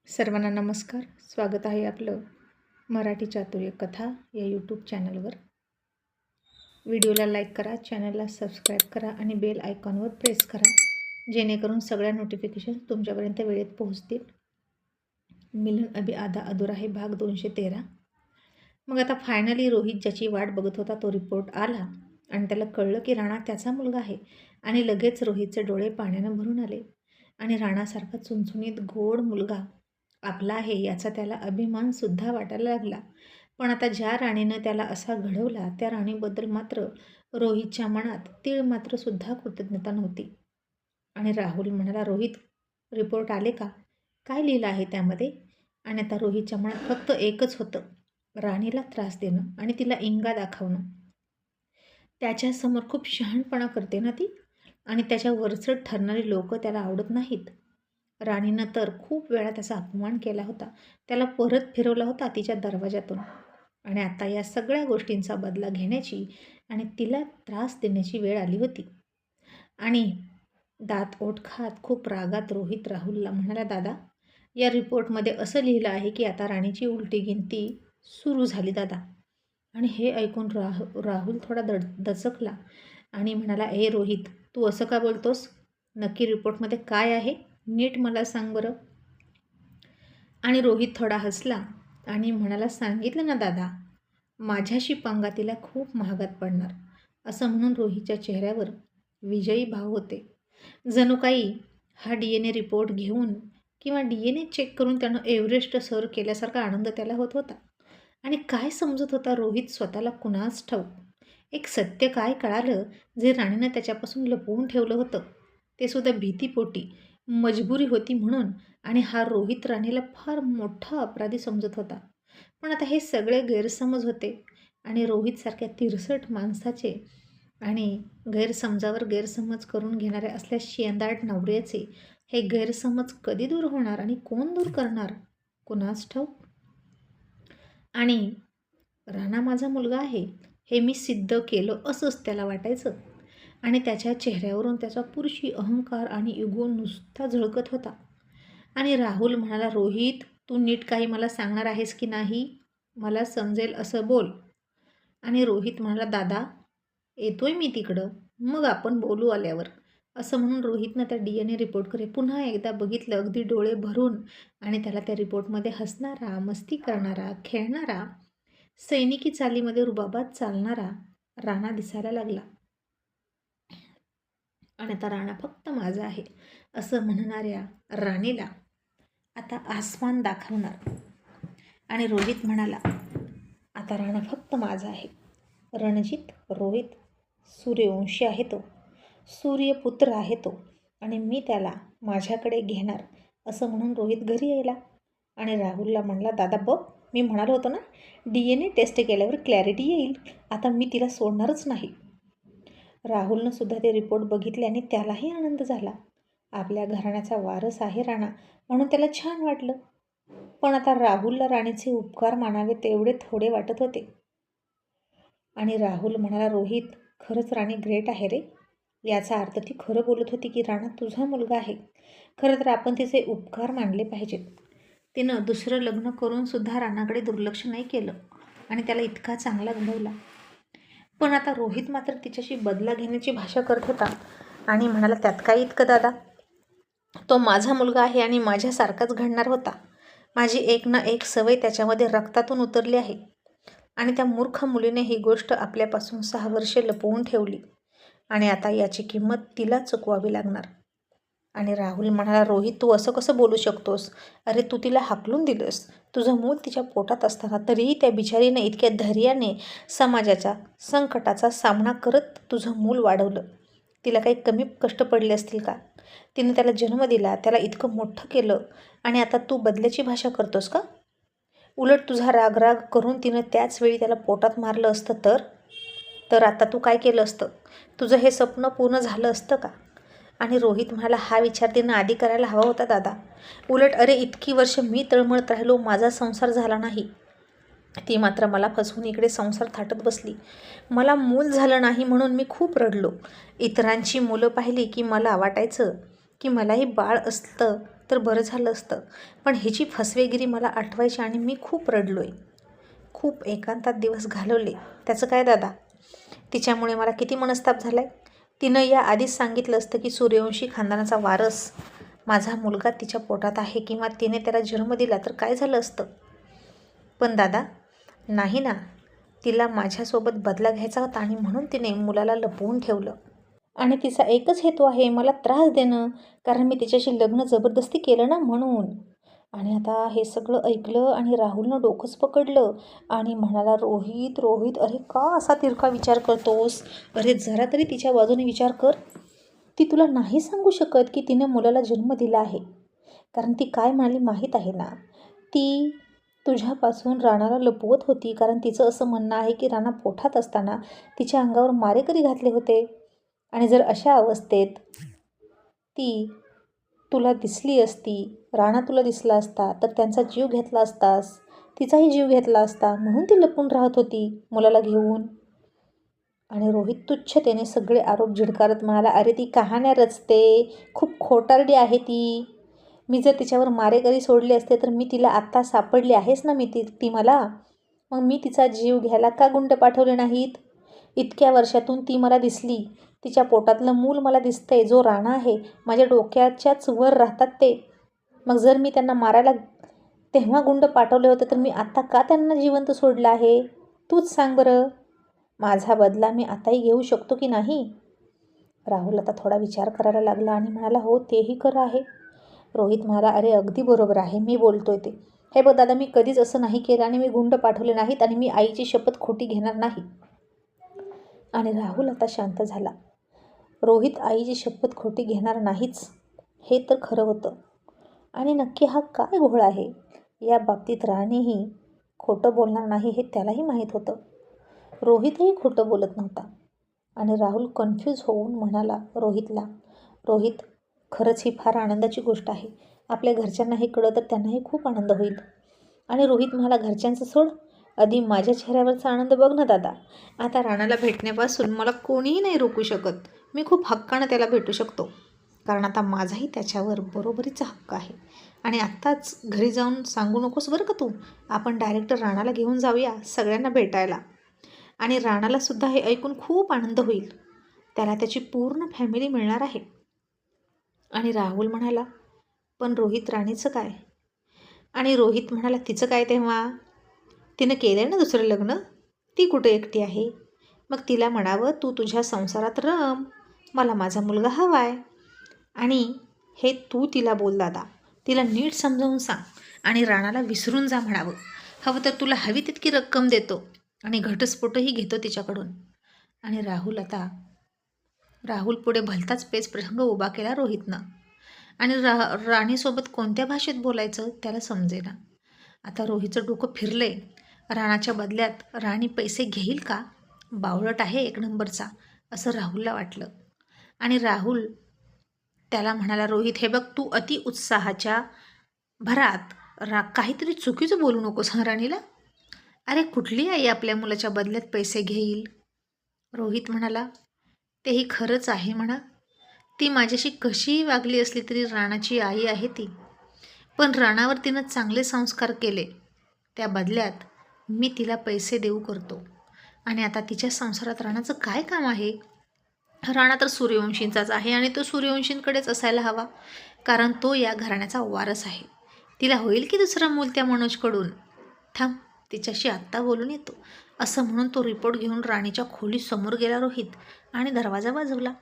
सर्वांना नमस्कार. स्वागत आहे आपलं मराठी चातुर्य कथा या यूट्यूब चॅनलवर. व्हिडिओला लाईक करा, चॅनलला सबस्क्राईब करा आणि बेल आयकॉनवर प्रेस करा, जेणेकरून सगळ्या नोटिफिकेशन तुमच्यापर्यंत वेळेत पोहोचतील. मिलन अभी आधा अधुरा है भाग 213. मग आता फायनली रोहित ज्याची वाट बघत होता तो रिपोर्ट आला आणि त्याला कळलं की राणा त्याचा मुलगा आहे. आणि लगेच रोहितचे डोळे पाण्यानं भरून आले आणि राणासारखा चुणचुणीत गोड मुलगा आपला आहे याचा त्याला अभिमानसुद्धा वाटायला लागला. पण आता ज्या राणीनं त्याला असा घडवला त्या राणीबद्दल मात्र रोहितच्या मनात तीळ मात्र सुद्धा कृतज्ञता नव्हती. आणि राहुल म्हणाला, रोहित, रिपोर्ट आले का? काय लिहिलं आहे त्यामध्ये? आणि आता रोहितच्या मनात फक्त एकच होतं, राणीला त्रास देणं आणि तिला इंगा दाखवणं. त्याच्यासमोर खूप शहाणपणा करते ना ती, आणि त्याच्या वरचढ ठरणारी लोक त्याला आवडत नाहीत. राणीनं तर खूप वेळा त्याचा अपमान केला होता, त्याला परत फिरवला होता तिच्या दरवाजातून. आणि आता या सगळ्या गोष्टींचा बदला घेण्याची आणि तिला त्रास देण्याची वेळ आली होती. आणि दात ओठ खात खूप रागात रोहित राहुलला म्हणाला, दादा, या रिपोर्टमध्ये असं लिहिलं आहे की आता राणीची उलटी गिनती सुरू झाली दादा. आणि हे ऐकून राहुल थोडा दचकला आणि म्हणाला, ए रोहित, तू असं का बोलतोस? नक्की रिपोर्टमध्ये काय आहे? नीट मला सांग बरं. आणि रोहित थोडा हसला आणि म्हणाला, सांगितलं ना दादा, माझ्याशी पंगा तिला खूप महागात पडणार. असं म्हणून रोहितच्या चेहऱ्यावर विजयी भाव होते. जणू काही हा DNA रिपोर्ट घेऊन किंवा DNA चेक करून त्यानं एव्हरेस्ट सर केल्यासारखा आनंद त्याला होत होता. आणि काय समजत होता रोहित स्वतःला कुणास ठाऊक. एक सत्य काय कळालं जे राणीनं त्याच्यापासून लपवून ठेवलं होतं, ते सुद्धा भीतीपोटी, मजबुरी होती म्हणून. आणि हा रोहित राणीला फार मोठा अपराधी समजत होता. पण आता हे सगळे गैरसमज होते आणि रोहितसारख्या तिरसट माणसाचे आणि गैरसमजावर गैरसमज करून घेणाऱ्या असल्या शेंदाड नवऱ्याचे हे गैरसमज कधी दूर होणार आणि कोण दूर करणार कुणास ठाऊक. आणि राणा माझा मुलगा आहे हे मी सिद्ध केलं असंच त्याला वाटायचं. आणि त्याच्या चेहऱ्यावरून त्याचा पुरुषी अहंकार आणि इगो नुसता झळकत होता. आणि राहुल म्हणाला, रोहित, तू नीट काही मला सांगणार आहेस की नाही? मला समजेल असं बोल. आणि रोहित म्हणाला, दादा, येतोय मी तिकडं, मग आपण बोलू आल्यावर. असं म्हणून रोहितनं त्या DNA रिपोर्टकडे पुन्हा एकदा बघितलं, अगदी डोळे भरून. आणि त्याला त्या रिपोर्टमध्ये हसणारा, मस्ती करणारा, खेळणारा, सैनिकी चालीमध्ये रुबाबात चालणारा राणा दिसायला लागला. आणि आता राणा फक्त माझा आहे असं म्हणणाऱ्या राणीला आता आसमान दाखवणार. आणि रोहित म्हणाला, आता राणा फक्त माझा आहे. रणजित रोहित सूर्यवंशी आहे तो, सूर्यपुत्र आहे तो, आणि मी त्याला माझ्याकडे घेणार. असं म्हणून रोहित घरी यायला. आणि राहुलला म्हणला, दादा बघ, मी म्हणालो होतो ना, DNA टेस्ट केल्यावर क्लॅरिटी येईल. आता मी तिला सोडणारच नाही. राहुलनं सुद्धा ते रिपोर्ट बघितले आणि त्यालाही आनंद झाला. आपल्या घराण्याचा वारस आहे राणा म्हणून त्याला छान वाटलं. पण आता राहुलला राणीचे उपकार मानावे तेवढे थोडे वाटत होते. आणि राहुल म्हणाला, रोहित, खरंच राणी ग्रेट आहे रे. याचा अर्थ ती खरं बोलत होती की राणा तुझा मुलगा आहे. खरं तर आपण तिचे उपकार मानले पाहिजेत. तिनं दुसरं लग्न करून सुद्धा राणाकडे दुर्लक्ष नाही केलं आणि त्याला इतका चांगला घडवला. पण आता रोहित मात्र तिच्याशी बदला घेण्याची भाषा करत होता आणि म्हणाला, त्यात काय इतकं दादा? तो माझा मुलगा आहे आणि माझ्यासारखाच घडणार होता. माझी एक ना एक सवय त्याच्यामध्ये रक्तातून उतरली आहे. आणि त्या मूर्ख मुलीने ही गोष्ट आपल्यापासून 6 वर्षे लपवून ठेवली आणि आता याची किंमत तिला चुकवावी लागणार. आणि राहुल म्हणाला, रोहित, तू असं कसं बोलू शकतोस? अरे तू तिला हाकलून दिलंस. तुझं मूल तिच्या पोटात असताना तरीही त्या बिचारीने इतक्या धैर्याने समाजाच्या संकटाचा सामना करत तुझं मूल वाढवलं. तिला काही कमी कष्ट पडले असतील का? तिनं त्याला जन्म दिला, त्याला इतकं मोठं केलं, आणि आता तू बदल्याची भाषा करतोस का? उलट तुझा राग करून तिनं त्याच वेळी त्याला पोटात मारलं असतं तर आता तू काय केलं असतं? तुझं हे स्वप्न पूर्ण झालं असतं का? आणि रोहित म्हणाला, हा विचार तिनं आधी करायला हवा होता दादा. उलट अरे इतकी वर्ष मी तळमळत राहिलो, माझा संसार झाला नाही. ती मात्र मला फसवून इकडे संसार थाटत बसली. मला मूल झालं नाही म्हणून मी खूप रडलो. इतरांची मुलं पाहिली की मला वाटायचं की मलाही बाळ असतं तर बरं झालं असतं, पण हिची फसवेगिरी मला आठवायची आणि मी खूप रडलो आहे. खूप एकांतात दिवस घालवले. त्याचं काय दादा? तिच्यामुळे मला किती मनस्ताप झाला आहे. तिनं या आधीच सांगितलं असतं की सूर्यवंशी खानदानाचा वारस माझा मुलगा तिच्या पोटात आहे किंवा तिने त्याला जन्म दिला तर काय झालं असतं. पण दादा, नाही ना, तिला माझ्यासोबत बदला घ्यायचा होता आणि म्हणून तिने मुलाला लपवून ठेवलं. आणि तिचा एकच हेतू आहे, मला त्रास देणं, कारण मी तिच्याशी लग्न जबरदस्ती केलं ना म्हणून. आणि आता हे सगळं ऐकलं आणि राहुलनं डोकंच पकडलं आणि म्हणाला, रोहित रोहित, अरे का असा तिरका विचार करतोस? अरे जरा तरी तिच्या बाजूने विचार कर. ती तुला नाही सांगू शकत की तिने मुलाला जन्म दिला आहे, कारण ती काय म्हणाली माहीत आहे ना. ती तुझ्यापासून राणाला लपवत होती, कारण तिचं असं म्हणणं आहे की राणा पोटात असताना तिच्या अंगावर मारेकरी घातले होते. आणि जर अशा अवस्थेत ती तुला दिसली असती, राणा तुला दिसला असता, तर त्यांचा जीव घेतला असतास, तिचाही जीव घेतला असता, म्हणून ती लपून राहत होती मुलाला घेऊन. आणि रोहित तुच्छतेने सगळे आरोप झिडकारत म्हणाला, अरे ती कहाण्या रचते, खूप खोटारडी आहे ती. मी जर तिच्यावर मारेकरी सोडले असते तर मी तिला आत्ता सापडली आहेस ना, ती मला. मग मी तिचा जीव घ्यायला का गुंड पाठवले नाहीत? इतक्या वर्षातून ती मला दिसली, तिच्या पोटातलं मूल मला दिसतंय, जो राणा आहे, माझ्या डोक्याच्याच वर राहतात ते. मग जर मी त्यांना मारायला तेव्हा गुंड पाठवले होते तर मी आत्ता का त्यांना जिवंत सोडलं आहे? तूच सांग बरं. माझा बदला मी आताही घेऊ शकतो की नाही? राहुल आता थोडा विचार करायला लागला आणि म्हणाला, हो तेही खरं आहे. रोहित म्हणाला, अरे अगदी बरोबर आहे, मी बोलतोय ते. हे बघ दादा, मी कधीच असं नाही केलं आणि मी गुंड पाठवले नाहीत आणि मी आईची शपथ खोटी घेणार नाही. आणि राहुल आता शांत झाला. रोहित आईची शपथ खोटी घेणार नाहीच हे तर खरं होतं. आणि नक्की हा काय घोळ आहे? या बाबतीत राणीही खोटं बोलणार नाही हे त्यालाही माहीत होतं. रोहितही खोटं बोलत नव्हता. आणि राहुल कन्फ्यूज होऊन म्हणाला रोहितला, रोहित, खरंच ही फार आनंदाची गोष्ट आहे. आपल्या घरच्यांनाही कळलं तर त्यांनाही खूप आनंद होईल. आणि रोहित म्हणाला, घरच्यांचं सोड, आधी माझ्या चेहऱ्यावरचा आनंद बघ ना दादा. आता राणाला भेटण्यापासून मला कोणीही नाही रोखू शकत. मी खूप हक्कानं त्याला भेटू शकतो, कारण आता माझाही त्याच्यावर बरोबरीचा हक्क आहे. आणि आत्ताच घरी जाऊन सांगू नकोस बरं का तू. आपण डायरेक्ट राणाला घेऊन जाऊया सगळ्यांना भेटायला. आणि राणालासुद्धा हे ऐकून खूप आनंद होईल. त्याला त्याची पूर्ण फॅमिली मिळणार आहे. आणि राहुल म्हणाला, पण रोहित, राणीचं काय? आणि रोहित म्हणाला, तिचं काय तेव्हा? तिनं केलं ना दुसरं लग्न. ती कुठं एकटी आहे? मग तिला म्हणावं, तू तुझ्या संसारात रम, मला माझा मुलगा हवा आहे. आणि हे तू तिला बोल दादा. तिला नीट समजावून सांग आणि राणाला विसरून जा म्हणावं. हवं तर तुला हवी तितकी रक्कम देतो आणि घटस्फोटही घेतो तिच्याकडून. आणि राहुल पुढे भलताच पेच प्रसंग उभा केला रोहितनं. आणि राणीसोबत कोणत्या भाषेत बोलायचं त्याला समजेना. आता रोहितचं डोकं फिरले. राणाच्या बदल्यात राणी पैसे घेईल का? बावळट आहे एक नंबरचा, असं राहुलला वाटलं. आणि राहुल त्याला म्हणाला, रोहित हे बघ, तू अति उत्साहाच्या भरात काहीतरी चुकीचं बोलू नकोस हा राणीला. अरे कुठली आई आपल्या मुलाच्या बदल्यात पैसे घेईल? रोहित म्हणाला, तेही खरंच आहे म्हणा. ती माझ्याशी कशीही वागली असली तरी राणाची आई आहे ती. पण राणावर तिनं चांगले संस्कार केले, त्या बदल्यात मी तिला पैसे देऊ करतो. आणि आता तिच्या संसारात राणाचं काय काम आहे? राणा तर सूर्यवंशींचाच आहे आणि तो सूर्यवंशींकडेच असायला हवा, कारण तो या घराण्याचा वारस आहे. तिला होईल की दुसरं मूल त्या मनोजकडून. थांब, तिच्याशी आत्ता बोलून येतो, असं म्हणून तो रिपोर्ट घेऊन राणीच्या खोलीसमोर गेला रोहित आणि दरवाजा वाजवला.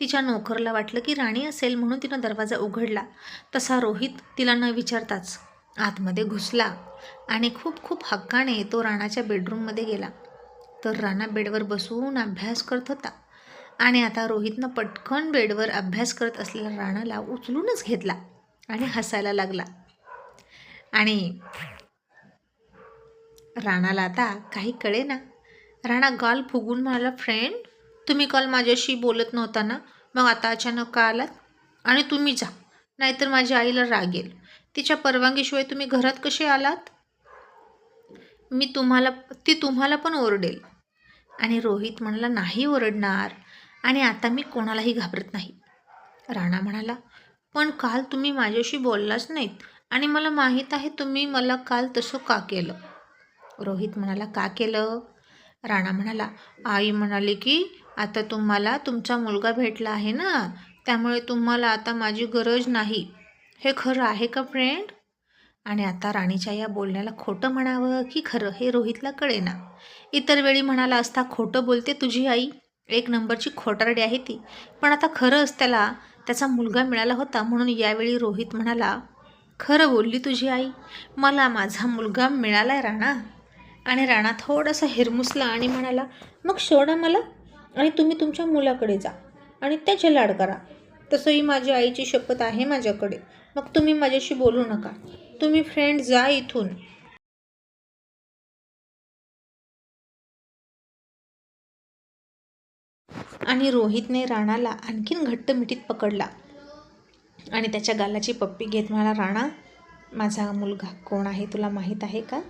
तिच्या नोकरला वाटलं की राणी असेल म्हणून तिनं दरवाजा उघडला. तसा रोहित तिला न विचारताच आतमध्ये घुसला आणि खूप खूप हक्काने तो राणाच्या बेडरूममध्ये गेला. तर राणा बेडवर बसून अभ्यास करत होता. आणि आता रोहितनं पटकन बेडवर अभ्यास करत असलेल्या राणाला उचलूनच घेतला आणि हसायला लागला. आणि राणाला आता काही कळेना. राणा गाल फुगून म्हणाला, फ्रेंड, तुम्ही काल माझ्याशी बोलत नव्हता ना, मग आता अचानक का आलात? आणि तुम्ही जा, नाहीतर माझ्या आईला राग येईल. तिच्या परवानगीशिवाय तुम्ही घरात कसे आलात? ती तुम्हाला पण ओरडेल. आणि रोहित म्हणाला, नाही ओरडणार, आणि आता मी कोणालाही घाबरत नाही. राणा म्हणाला, पण काल तुम्ही माझ्याशी बोललाच नाहीत आणि मला माहीत आहे तुम्ही मला काल तसं का केलं. रोहित म्हणाला, का केलं? राणा म्हणाला, आई म्हणाली की आता तुम्हाला तुमचा मुलगा भेटला आहे ना, त्यामुळे तुम्हाला आता माझी गरज नाही. हे खरं आहे का फ्रेंड? आणि आता राणीच्या या बोलण्याला खोटं म्हणावं की खरं हे रोहितला कळेना. इतर वेळी म्हणाला असता, खोटं बोलते तुझी आई, एक नंबरची खोटारडी आहे ती. पण आता खरंच त्याला त्याचा मुलगा मिळाला होता म्हणून यावेळी रोहित म्हणाला, खरं बोलली तुझी आई, मला माझा मुलगा मिळाला आहे राणा. आणि राणा थोडासा हिरमुसला आणि म्हणाला, मग सोडा मला आणि तुम्ही तुमच्या मुलाकडे जा आणि त्याचे लाड करा. तसंही माझ्या आईची शपथ आहे माझ्याकडे. मग तुम्ही माझ्याशी बोलू नका. तुम्ही फ्रेंड जा इथून. आणि रोहितने राणाला आणखीन घट्ट मिठीत पकडला आणि त्याच्या गालाची पप्पी घेत म्हणाला, राणा, माझा मुलगा कोण आहे तुला माहीत आहे का?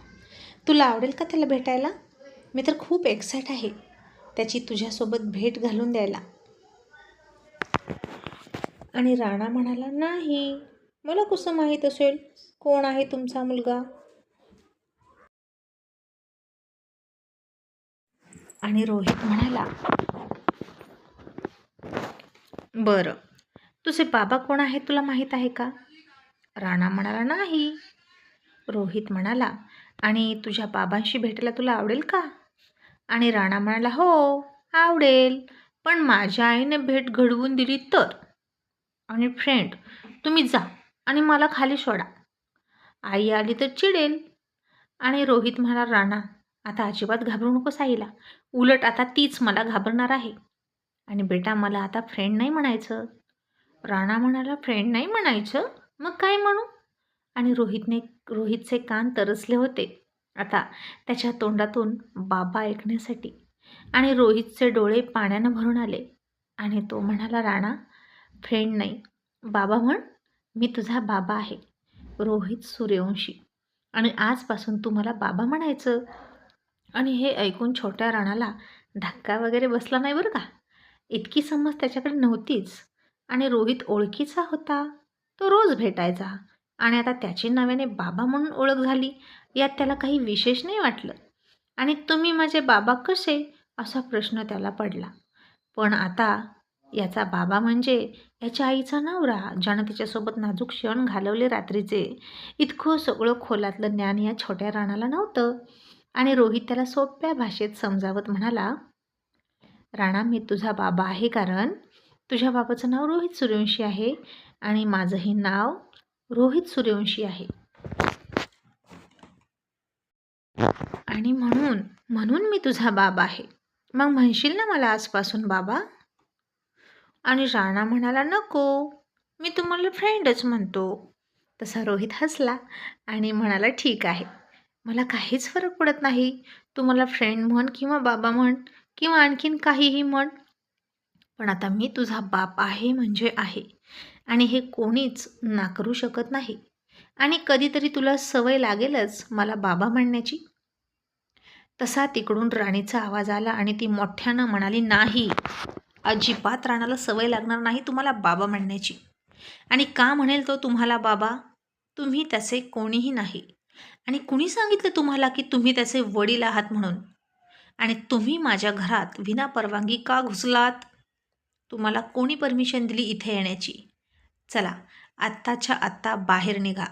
तुला आवडेल का त्याला भेटायला? मी तर खूप एक्साइट आहे त्याची तुझ्यासोबत भेट घालून द्यायला. आणि राणा म्हणाला, नाही, मला कसं माहीत असेल कोण आहे तुमचा मुलगा? आणि रोहित म्हणाला, बरं, तुझे बाबा कोण आहेत तुला माहीत आहे का? राणा म्हणाला, नाही. रोहित म्हणाला, आणि तुझ्या बाबांशी भेटायला तुला आवडेल का? आणि राणा म्हणाला, हो आवडेल, पण माझ्या आईने भेट घडवून दिली तर. आणि फ्रेंड, तुम्ही जा आणि मला खाली सोडा, आई आली तर चिडेल. आणि रोहित म्हणाला, राणा, आता अजिबात घाबरू नकोस आईला, उलट आता तीच मला घाबरणार आहे. आणि बेटा, मला आता फ्रेंड नाही म्हणायचं. राणा म्हणाला, फ्रेंड नाही म्हणायचं, मग काय म्हणू? आणि रोहितचे कान तरसले होते आता त्याच्या तोंडातून बाबा ऐकण्यासाठी. आणि रोहितचे डोळे पाण्यानं भरून आले आणि तो म्हणाला, राणा, फ्रेंड नाही, बाबा म्हण. मी तुझा बाबा आहे, रोहित सूर्यवंशी, आणि आजपासून तू मला बाबा म्हणायचं. आणि हे ऐकून छोट्या राणाला धक्का वगैरे बसला नाही बरं का. इतकी समज त्याच्याकडे नव्हतीच. आणि रोहित ओळखीचा होता, तो रोज भेटायचा आणि आता त्याची नव्याने बाबा म्हणून ओळख झाली यात त्याला काही विशेष नाही वाटलं. आणि तुम्ही माझे बाबा कसे, असा प्रश्न त्याला पडला. पण आता याचा बाबा म्हणजे याच्या आईचा नवरा, ज्यानं तिच्यासोबत नाजूक क्षण घालवले रात्रीचे. इतकं सगळं खोलातलं ज्ञान या छोट्या राणाला नव्हतं. आणि रोहित त्याला सोप्या भाषेत समजावत म्हणाला, राणा, मी तुझा बाबा आहे कारण तुझ्या बाबाचं नाव रोहित सूर्यवंशी आहे आणि माझंही नाव रोहित सूर्यवंशी आहे. आणि म्हणून म्हणून मी तुझा बाबा आहे. मग म्हणशील ना मला आजपासून बाबा? आणि राणा म्हणाला, नको, मी तुम्हाला फ्रेंडच म्हणतो. तसा रोहित हसला आणि म्हणाला, ठीक आहे, मला काहीच फरक पडत नाही, तू मला फ्रेंड म्हण किंवा बाबा म्हण किंवा आणखीन काहीही म्हण, पण आता मी तुझा बाप आहे म्हणजे आहे आणि हे कोणीच नाकारू शकत नाही. आणि कधीतरी तुला सवय लागेलच मला बाबा म्हणण्याची. तसा तिकडून राणीचा आवाज आला आणि ती मोठ्यानं म्हणाली, नाही, अजिबात राणाला सवय लागणार नाही तुम्हाला बाबा म्हणण्याची. आणि का म्हणेल तो तुम्हाला बाबा? तुम्ही त्याचे कोणीही नाही. आणि कुणी सांगितलं तुम्हाला की तुम्ही त्याचे वडील आहात म्हणून? आणि तुम्ही माझ्या घरात विनापरवानगी का घुसलात? तुम्हाला कोणी परमिशन दिली इथे येण्याची? चला, आत्ताच्या आत्ता बाहेर निघा,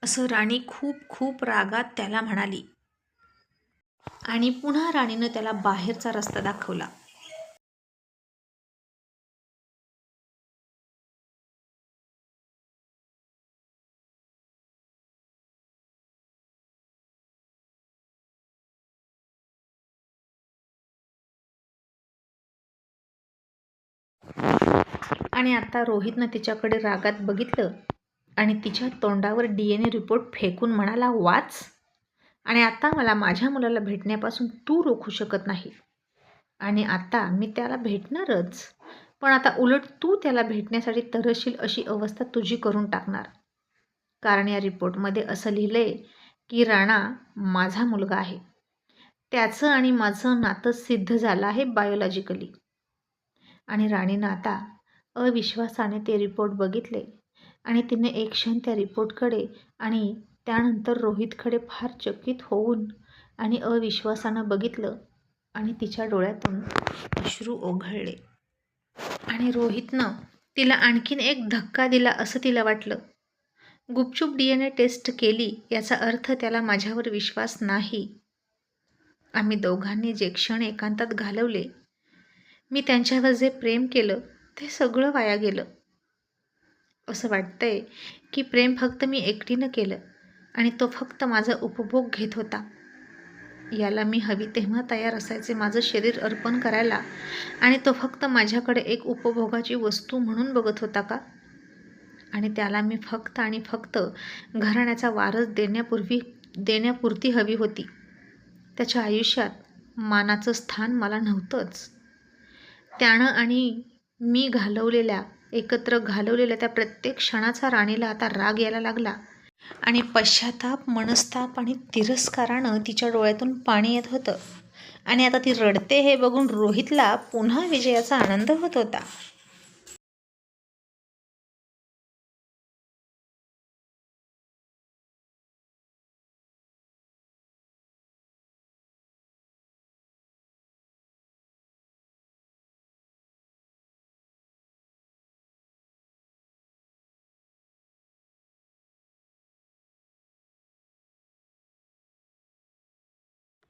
असं राणी खूप खूप रागात त्याला म्हणाली. आणि पुन्हा राणीनं त्याला बाहेरचा रस्ता दाखवला. आणि आता रोहितनं तिच्याकडे रागात बघितलं आणि तिच्या तोंडावर DNA रिपोर्ट फेकून म्हणाला, वाच, आणि आता मला माझ्या मुलाला भेटण्यापासून तू रोखू शकत नाही. आणि आता मी त्याला भेटणारच, पण आता उलट तू त्याला भेटण्यासाठी तरसशील अशी अवस्था तुझी करून टाकणार. कारण या रिपोर्टमध्ये असं लिहिलं आहे की राणा माझा मुलगा आहे, त्याचं आणि माझं नातं सिद्ध झालं आहे बायोलॉजिकली. आणि राणीनं आता अविश्वासाने ते रिपोर्ट बघितले आणि तिने एक क्षण त्या रिपोर्टकडे आणि त्यानंतर रोहितकडे फार चकित होऊन आणि अविश्वासानं बघितलं आणि तिच्या डोळ्यातून अश्रू ओघळले. आणि रोहितनं तिला आणखीन एक धक्का दिला असं तिला वाटलं. गुपचूप DNA टेस्ट केली याचा अर्थ त्याला माझ्यावर विश्वास नाही. आम्ही दोघांनी जे क्षण एकांतात घालवले, मी त्यांच्यावर जे प्रेम केलं ते सगळं वाया गेलं. असं वाटतंय की प्रेम फक्त मी एकटीनं केलं आणि तो फक्त माझा उपभोग घेत होता. याला मी हवी तेव्हा तयार असायचे माझं शरीर अर्पण करायला आणि तो फक्त माझ्याकडे एक उपभोगाची वस्तू म्हणून बघत होता का? आणि त्याला मी फक्त आणि फक्त घराण्याचा वारस देण्यापुरती हवी होती. त्याच्या आयुष्यात मानाचं स्थान मला नव्हतंच. त्यानं आणि मी एकत्र घालवलेल्या त्या प्रत्येक क्षणाचा राणीला आता राग यायला लागला आणि पश्चाताप, मनस्ताप आणि तिरस्कारानं तिच्या डोळ्यातून पाणी येत होतं. आणि आता ती रडते हे बघून रोहितला पुन्हा विजयाचा आनंद होत होता.